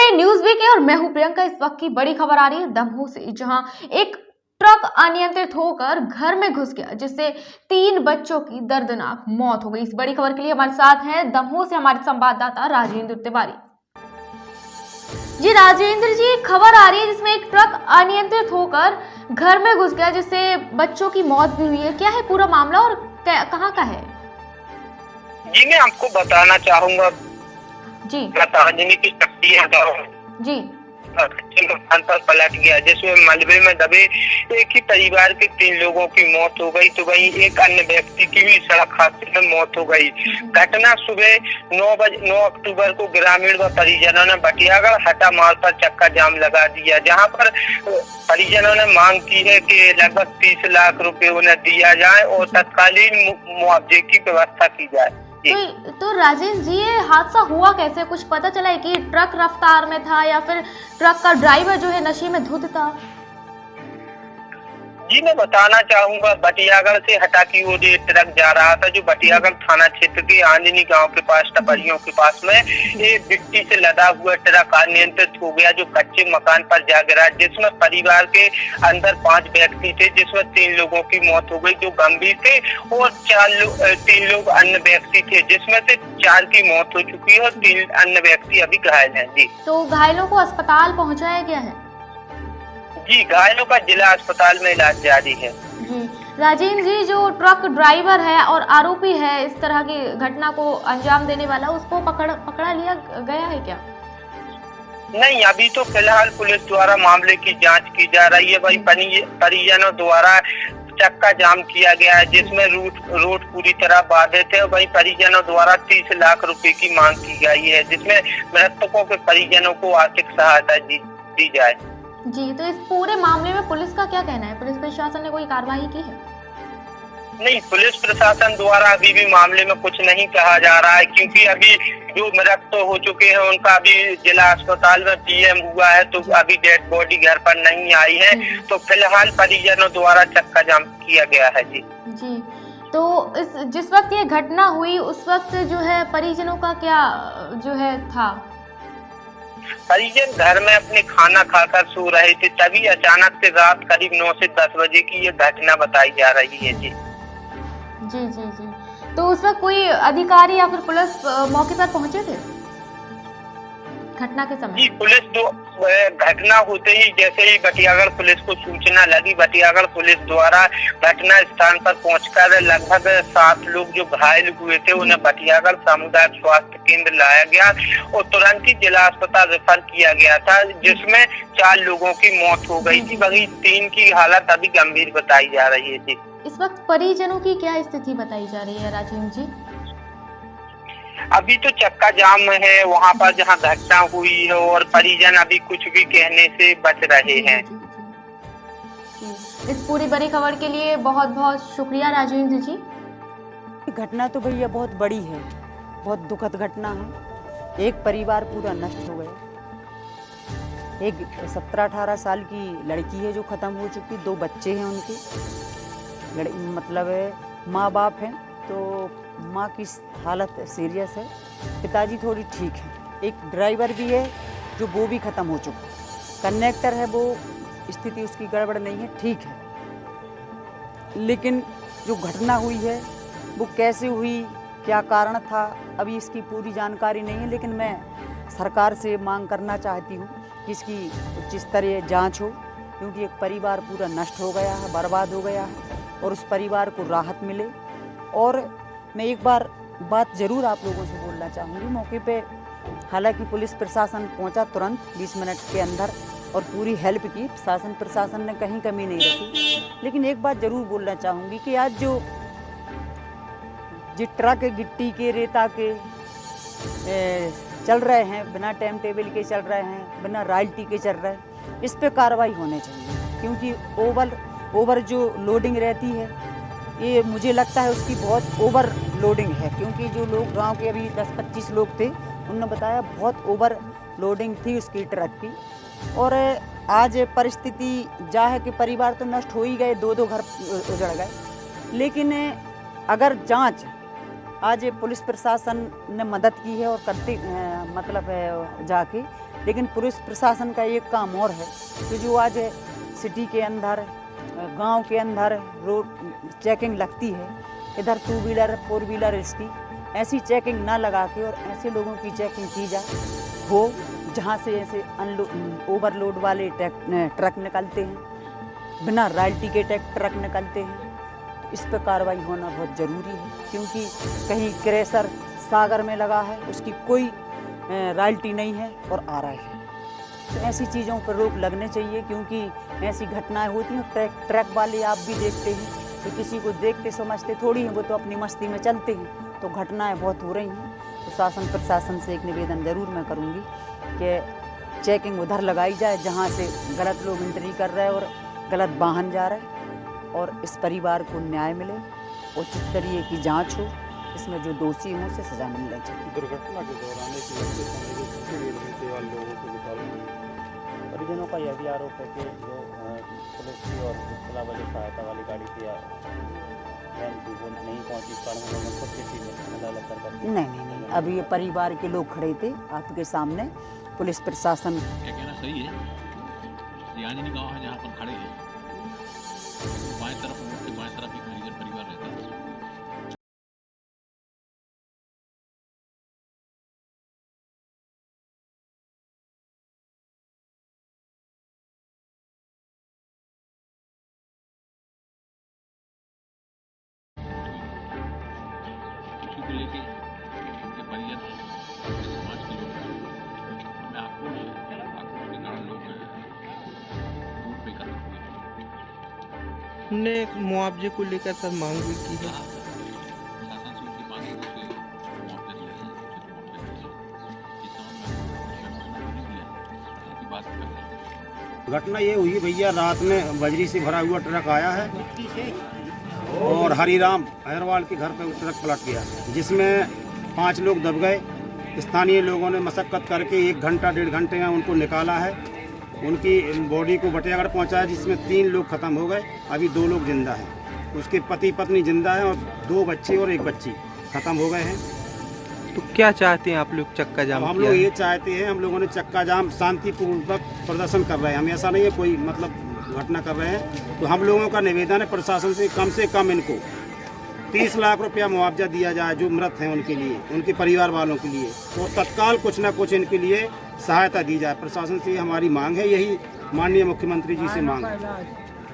रहे news week है और मैं हूं प्रियंका। इस वक्त की बड़ी खबर आ रही है दमोह से, जहां एक ट्रक अनियंत्रित होकर घर में घुस गया, जिससे 3 बच्चों की दर्दनाक मौत हो गई। इस बड़ी खबर के लिए हमारे साथ हैं दमोह से हमारे संवाददाता राजेंद्र तिवारी। जी राजेंद्र जी, खबर आ रही है जिसमें एक ट्रक अनियंत्रित होकर घर में घुस गया, जिससे बच्चों की मौत भी हुई है। क्या है पूरा मामला और कहाँ का है? जी मैं आपको बताना चाहूंगा जी की शक्ति जी मकान पर पलट गया, जिसमें मलबे में दबे एक ही परिवार के 3 लोगों की मौत हो गई, तो वहीं एक अन्य व्यक्ति की भी सड़क हादसे में मौत हो गई। घटना सुबह 9 अक्टूबर को ग्रामीण व परिजनों ने बटियागढ़ हटा मार्ग पर चक्का जाम लगा दिया, जहां पर परिजनों ने मांग की है कि लगभग 30 लाख रुपए उन्हें दिया जाए और तत्कालीन मुआवजे की व्यवस्था की जाए। तो राजेंद्र जी, ये हादसा हुआ कैसे? कुछ पता चला है कि ट्रक रफ्तार में था या फिर ट्रक का ड्राइवर जो है नशे में धुत था? जी मैं बताना चाहूंगा, बटियागढ़ से हटा की ओर ये ट्रक जा रहा था, जो बटियागढ़ थाना क्षेत्र के आंजनी गांव के पास टपरियों के पास में एक गिट्टी से लदा हुआ ट्रक अनियंत्रित हो गया, जो कच्चे मकान पर जा गिरा, जिसमें परिवार के अंदर 5 व्यक्ति थे, जिसमें 3 लोगों की मौत हो गई जो गंभीर थे, और 3 लोग अन्य व्यक्ति थे, जिसमें से 4 की मौत हो चुकी है और 3 अन्य व्यक्ति अभी घायल हैं। जी, तो घायलों को अस्पताल पहुँचाया गया है? जी, घायलों का जिला अस्पताल में इलाज जारी है। जी राजेंद्र जी, जो ट्रक ड्राइवर है और आरोपी है इस तरह की घटना को अंजाम देने वाला, उसको पकड़ा लिया गया है क्या? नहीं, अभी तो फिलहाल पुलिस द्वारा मामले की जांच की जा रही है। वही परिजनों द्वारा चक्का जाम किया गया है, जिसमें रोड पूरी तरह बाधित है। वही परिजनों द्वारा 30 लाख रुपए की मांग की गई है, जिसमें मृतकों के परिजनों को आर्थिक सहायता दी जाए। जी, तो इस पूरे मामले में पुलिस का क्या कहना है? पुलिस प्रशासन ने कोई कार्रवाई की है? नहीं, पुलिस प्रशासन द्वारा अभी भी मामले में कुछ नहीं कहा जा रहा है, क्योंकि अभी जो मृत हो चुके हैं उनका अभी जिला अस्पताल में पीएम हुआ है, तो अभी डेड बॉडी घर पर नहीं आई है, तो फिलहाल परिजनों द्वारा चक्का जाम किया गया है। जी जी, तो जिस वक्त ये घटना हुई उस वक्त जो है परिजनों का क्या जो है था? परिजन घर में अपने खाना खाकर सो रहे थे, तभी अचानक से रात करीब 9 से 10 बजे की ये घटना बताई जा रही है। जी जी जी जी, तो उस वक्त कोई अधिकारी या फिर पुलिस मौके पर पहुंचे थे घटना के समय? जी, पुलिस घटना होते ही जैसे ही बटियागढ़ पुलिस को सूचना लगी, बटियागढ़ पुलिस द्वारा घटना स्थान पर पहुंचकर लगभग 7 लोग जो घायल हुए थे उन्हें बटियागढ़ सामुदायिक स्वास्थ्य केंद्र लाया गया और तुरंत ही जिला अस्पताल रेफर किया गया था, जिसमें 4 लोगों की मौत हो गई थी। वहीं 3 की हालत अभी गंभीर बताई जा रही है। जी, इस वक्त परिजनों की क्या स्थिति बताई जा रही है राजेंद्र जी? अभी तो चक्का जाम है वहाँ पर जहाँ घटना हुई है, और परिजन अभी कुछ भी कहने से बच रहे हैं। इस पूरी बड़ी खबर के लिए बहुत बहुत शुक्रिया राजेंद्र जी। घटना तो भैया बहुत बड़ी है, बहुत दुखद घटना है। एक परिवार पूरा नष्ट हो गया। एक 17-18 साल की लड़की है जो खत्म हो चुकी, 2 बच्चे हैं उनके, मतलब माँ बाप हैं, तो माँ की हालत सीरियस है, पिताजी थोड़ी ठीक है, एक ड्राइवर भी है जो वो भी खत्म हो चुका, कंडक्टर है वो स्थिति उसकी गड़बड़ नहीं है, ठीक है। लेकिन जो घटना हुई है वो कैसे हुई, क्या कारण था, अभी इसकी पूरी जानकारी नहीं है, लेकिन मैं सरकार से मांग करना चाहती हूँ कि इसकी उच्च स्तरीय जाँच हो, क्योंकि एक परिवार पूरा नष्ट हो गया है, बर्बाद हो गया है, और उस परिवार को राहत मिले। और मैं एक बार बात ज़रूर आप लोगों से बोलना चाहूँगी, मौके पे हालांकि पुलिस प्रशासन पहुंचा तुरंत 20 मिनट के अंदर और पूरी हेल्प की, शासन प्रशासन ने कहीं कमी नहीं रखी, लेकिन एक बात ज़रूर बोलना चाहूँगी कि आज जो ट्रक गिट्टी के रेता के चल रहे हैं, बिना टाइम टेबल के चल रहे हैं, बिना रॉयल्टी के चल रहे हैं, इस पे कार्रवाई होनी चाहिए, क्योंकि ओवर जो लोडिंग रहती है, ये मुझे लगता है उसकी बहुत ओवर लोडिंग है, क्योंकि जो लोग गांव के अभी 10-25 लोग थे उन्होंने बताया बहुत ओवर लोडिंग थी उसकी ट्रक की। और आज परिस्थिति जा है कि परिवार तो नष्ट हो ही गए, 2-2 घर उजड़ गए, लेकिन अगर जांच आज पुलिस प्रशासन ने मदद की है और करते मतलब जाके लेकिन पुलिस प्रशासन का एक काम और है कि जो आज सिटी के अंदर, गांव के अंदर रोड चेकिंग लगती है, इधर 2 व्हीलर 4 व्हीलर इसकी ऐसी चेकिंग ना लगा के और ऐसे लोगों की चेकिंग की जाए हो जहां से ऐसे ओवरलोड वाले ट्रक निकलते हैं, बिना रॉयल्टी के ट्रक निकलते हैं। तो इस पर कार्रवाई होना बहुत ज़रूरी है, क्योंकि कहीं क्रेशर सागर में लगा है, उसकी कोई रॉयल्टी नहीं है और आ रहा है। तो ऐसी चीज़ों पर रोक लगने चाहिए, क्योंकि ऐसी घटनाएं होती हैं। ट्रक वाले आप भी देखते हैं कि किसी को देखते समझते थोड़ी हैं, वो तो अपनी मस्ती में चलते हैं। तो घटनाएं बहुत हो रही हैं। तो शासन प्रशासन से एक निवेदन ज़रूर मैं करूँगी कि चेकिंग उधर लगाई जाए जहाँ से गलत लोग एंट्री कर रहे हैं और गलत वाहन जा रहे हैं, और इस परिवार को न्याय मिले, उचित तरीके की जाँच हो, इसमें जो दोषी हों उसे सजा मिलनी चाहिए। दुर्घटना के दौरान लोगों को परिजनों का यह भी आरोप है कि जो पुलिस की और पुलिस वाली सहायता वाली गाड़ी थी वैन थी वो नहीं पहुंची, इस कारण उन्होंने खुद किसी में अलग कर नहीं, अभी ये परिवार के लोग खड़े थे आपके सामने। पुलिस प्रशासन क्या कहना सही है, ये आंजनी गांव है जहाँ पर खड़े हैं, बाएं तरफ रोड के बाएं तरफ एक हरिजन परिवार रहता है। उसी को लेके उनके परिजन समाज के लोग में आक्रोश के कारण लोग रोड पे एकत्र हुए। हमने मुआवजे को लेकर सर मांग भी की है। शासन से उनकी मांग है कि मुआवजा दिया जाए, किसान में दिया की बात कर रहे हैं। घटना ये हुई भैया, रात में बजरी से भरा हुआ ट्रक आया है और हरिराम अहरवाल के घर पे ट्रक पलट गया, जिसमें 5 लोग दब गए। स्थानीय लोगों ने मशक्कत करके 1 घंटा 1.5 घंटे में उनको निकाला है, उनकी बॉडी को बटियागढ़ पहुंचाया, जिसमें 3 लोग खत्म हो गए, अभी 2 लोग जिंदा हैं। उसके पति पत्नी जिंदा हैं और 2 बच्चे और 1 बच्ची खत्म हो गए हैं। तो क्या चाहते हैं आप लोग? चक्का जाम हम किया लोग है। ये चाहते हैं, हम लोगों ने चक्का जाम शांतिपूर्वक प्रदर्शन कर रहे हैं, हम ऐसा नहीं है कोई मतलब घटना कर रहे हैं। तो हम लोगों का निवेदन है प्रशासन से कम इनको 30 लाख रुपया मुआवजा दिया जाए जो मृत हैं उनके लिए, उनके परिवार वालों के लिए, तो तत्काल कुछ ना कुछ इनके लिए सहायता दी जाए। प्रशासन से हमारी मांग है, यही माननीय मुख्यमंत्री जी से मांग है।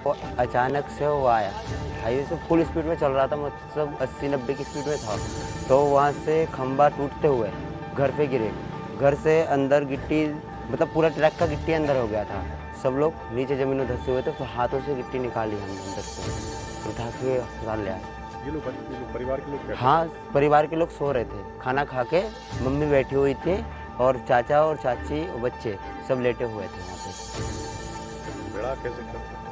वो अचानक से वो आया, हाईवे से फुल स्पीड में चल रहा था, मतलब 80-90 की स्पीड में था। तो वहाँ से खंबा टूटते हुए घर पे गिरे, घर से अंदर गिट्टी, मतलब पूरा ट्रक का गिट्टी अंदर हो गया था। सब लोग नीचे ज़मीन में धंसे हुए थे, तो हाथों से गिट्टी निकाली हमने अंदर से, उठा के अस्पताल ले आए। ये लोग परिवार के लोग हाँ, परिवार के लोग सो रहे थे, खाना खा के मम्मी बैठी हुई थी और चाचा और चाची और बच्चे सब लेटे हुए थे वहाँ पे। बेड़ा कैसे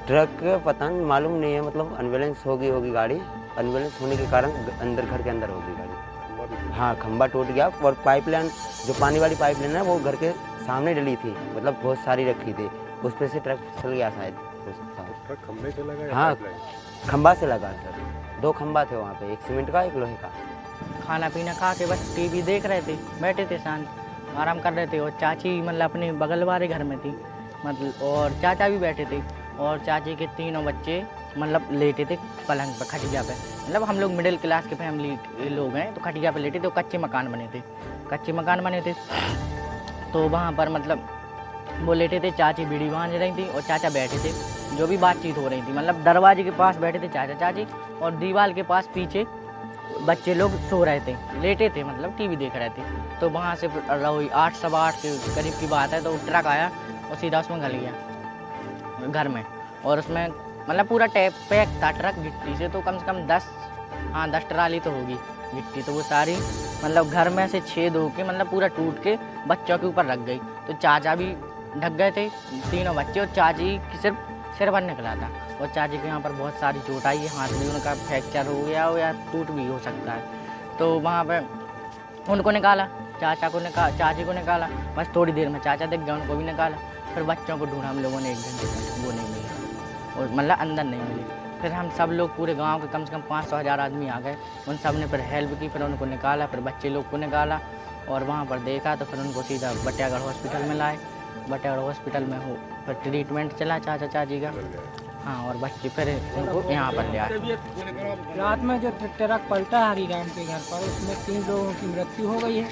ट्रक पता नहीं, मालूम नहीं है, मतलब अनबैलेंस होगी गाड़ी, अनबैलेंस होने के कारण अंदर घर के अंदर होगी गाड़ी। हाँ, खंबा टूट गया और पाइपलाइन, जो पानी वाली पाइपलाइन है वो घर के सामने डली थी, मतलब बहुत सारी रखी थी, उस पर से ट्रक चल गया शायद। ट्रक खंबे से लगा? हाँ, खंबा से लगा ट्रक, 2 खंबा थे वहाँ पे, एक सीमेंट का एक लोहे का। खाना पीना खा के बस टीवी देख रहे थे, बैठे थे शांत, आराम कर रहे थे। और चाची मतलब अपने बगल वाले घर में थी, मतलब, और चाचा भी बैठे थे, और चाची के 3 बच्चे मतलब लेटे थे पलंग पर, खटिया पे। मतलब हम लोग मिडिल क्लास के फैमिली के लोग हैं, तो खटिया पे लेटे थे। कच्चे मकान बने थे, तो वहाँ पर मतलब वो लेटे थे, चाची बीड़ी बांध रही थी और चाचा बैठे थे। जो भी बातचीत हो रही थी, मतलब दरवाजे के पास बैठे थे चाचा चाची, और दीवार के पास पीछे बच्चे लोग सो रहे थे, लेटे थे, मतलब टीवी देख रहे थे। तो वहाँ से 8 सवा 8 के करीब की बात है, तो ट्रक आया और सीधा उसमें घल गया घर में। और उसमें मतलब पूरा पैक था ट्रक गिट्टी से, तो कम से कम 10 ट्राली तो होगी गिट्टी। तो वो सारी मतलब घर में से छेद होके मतलब पूरा टूट के बच्चों के ऊपर रख गई। तो चाचा भी ढक गए थे, 3 बच्चे, और चाची की सिर्फ सिर भर निकला था। और चाची के यहाँ पर बहुत सारी चोट आई है, हाथ भी उनका फ्रैक्चर हो गया हो या टूट भी हो सकता है। तो वहाँ पे उनको निकाला, चाची को निकाला, बस थोड़ी देर में चाचा दिख गया, उनको भी निकाला। फिर बच्चों को ढूंढा हम लोगों ने 1 घंटे तक, वो नहीं मिले, और मतलब अंदर नहीं मिले। फिर हम सब लोग पूरे गांव के कम से कम 500-1000 आदमी आ गए, उन सब ने फिर हेल्प की, फिर उनको निकाला, फिर बच्चे लोग को निकाला, और वहाँ पर देखा तो फिर उनको सीधा बटियागढ़ हॉस्पिटल में लाए। बटेगढ़ हॉस्पिटल में हो, फिर ट्रीटमेंट चला चाचा चाची का। हाँ, और बच्चे फिर उनको यहाँ पर ले आए। रात में जो ट्रक पलटा हरीराम के घर पर, उसमें 3 लोगों की मृत्यु हो गई है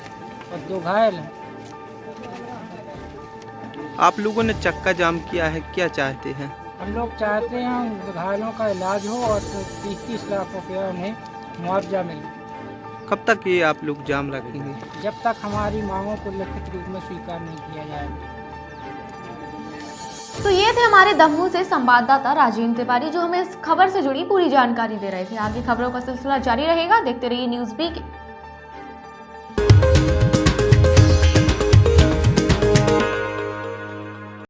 और 2 घायल हैं। आप लोगों ने चक्का जाम किया है, क्या चाहते हैं? हम लोग चाहते हैं घायलों का इलाज हो और 30-30 लाख रुपया उन्हें मुआवजा मिले। कब तक ये आप लोग जाम रखेंगे? जब तक हमारी मांगों को लिखित रूप में स्वीकार नहीं किया जाएगा। तो ये थे हमारे दमोह से संवाददाता राजेंद्र तिवारी, जो हमें इस खबर से जुड़ी पूरी जानकारी दे रहे थे। आगे खबरों का सिलसिला जारी रहेगा, देखते रहिए न्यूज़ बीके।